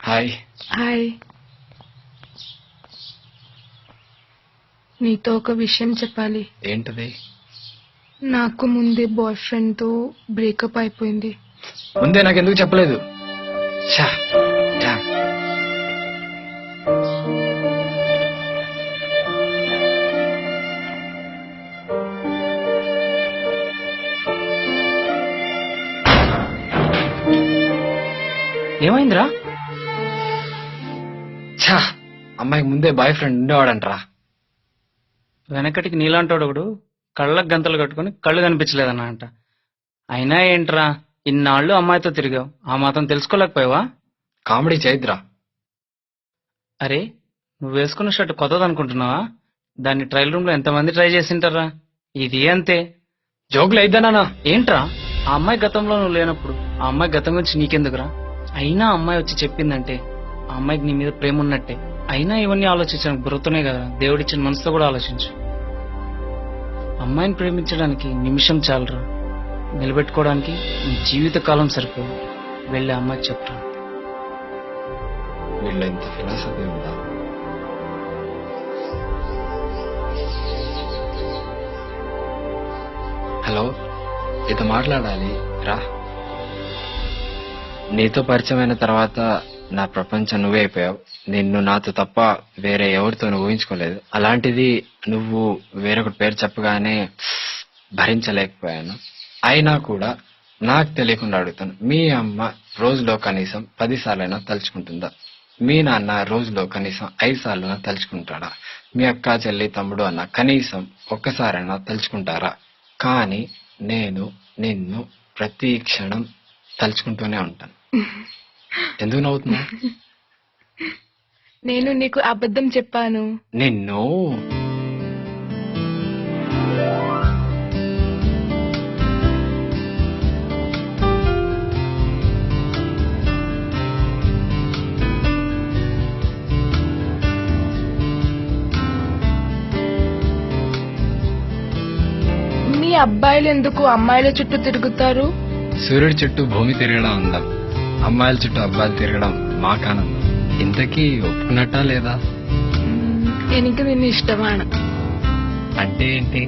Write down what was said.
Hi. Hi. నీతో ఒక విషయం చెప్పాలి. ఏంటది? నాకు ముందే బాయ్ ఫ్రెండ్ తో బ్రేకప్ అయిపోయింది. ముందే నాకెందుకు చెప్పలేదు? ఛా, ఛా. ఏమైందిరా? ఛా, అమ్మాయికి ముందే బాయ్ ఫ్రెండ్ ఉండేవాడంటరా. వెనకటికి నీలాంటోడు ఒకడు కళ్ళకు గంతలు కట్టుకుని కళ్ళు కనిపించలేదన్నా అంట. అయినా ఏంట్రా, ఇన్నాళ్ళు అమ్మాయితో తిరిగావు, ఆ మాత్రం తెలుసుకోలేకపోయావా? కామెడీ చేయద్దురా. అరే, నువ్వు వేసుకున్న షర్ట్ కొత్తది అనుకుంటున్నావా? దాన్ని ట్రయల్ రూమ్ లో ఎంతమంది ట్రై చేసింటారా? ఇది అంతే. జోకులు అయిద్దానా? ఏంట్రా, ఆ అమ్మాయి గతంలో నువ్వు లేనప్పుడు ఆ అమ్మాయి గతం గురించి నీకెందుకురా? అయినా ఆ అమ్మాయి వచ్చి చెప్పిందంటే ఆ అమ్మాయికి నీ మీద ప్రేమ ఉన్నట్టే. అయినా ఇవన్నీ ఆలోచించడానికి బుర్రతోనే కదా, దేవుడిచ్చిన మనసుతో కూడా ఆలోచించు. అమ్మాయిని ప్రేమించడానికి నిమిషం చాలరా, నిలబెట్టుకోవడానికి నీ జీవితకాలం సరిపోదు. వెళ్ళి ఆ అమ్మాయికి చెప్పరా. వీళ్ళు ఎంత ఫిలాసఫీ ఉందా? హలో, ఇత మాట్లాడాలి రా. నీతో పరిచయమైన తర్వాత నా ప్రపంచం నువ్వే అయిపోయావు. నిన్ను నాతో తప్ప వేరే ఎవరితోనూ ఊహించుకోలేదు. అలాంటిది నువ్వు వేరొకటి పేరు చెప్పగానే భరించలేకపోయాను. అయినా కూడా నాకు తెలియకుండా అడుగుతాను, మీ అమ్మ రోజులో కనీసం 10 సార్లైనా తలుచుకుంటుందా? మీ నాన్న రోజులో కనీసం 5 సార్లైనా తలుచుకుంటాడా? మీ అక్క చెల్లి తమ్ముడు అన్న కనీసం ఒక్కసారైనా తలుచుకుంటారా? కానీ నేను నిన్ను ప్రతి క్షణం తలుచుకుంటూనే ఉంటాను. ఎందుకు నవ్వుతున్నా? నేను నీకు అబద్ధం చెప్పాను. నిన్ను మీ అబ్బాయిలు ఎందుకు అమ్మాయిల చుట్టూ తిరుగుతారు? సూర్యుడి చుట్టూ భూమి తిరగడం అందం, అమ్మాయిల చుట్టూ అబ్బాయిలు తిరగడం మాకానందం. ఇంతకీ ఒప్పుకున్నట్టా లేదా? എനിക്ക് നിന്നെ ഇഷ്ടമാണ്. అంటే ఏంటి?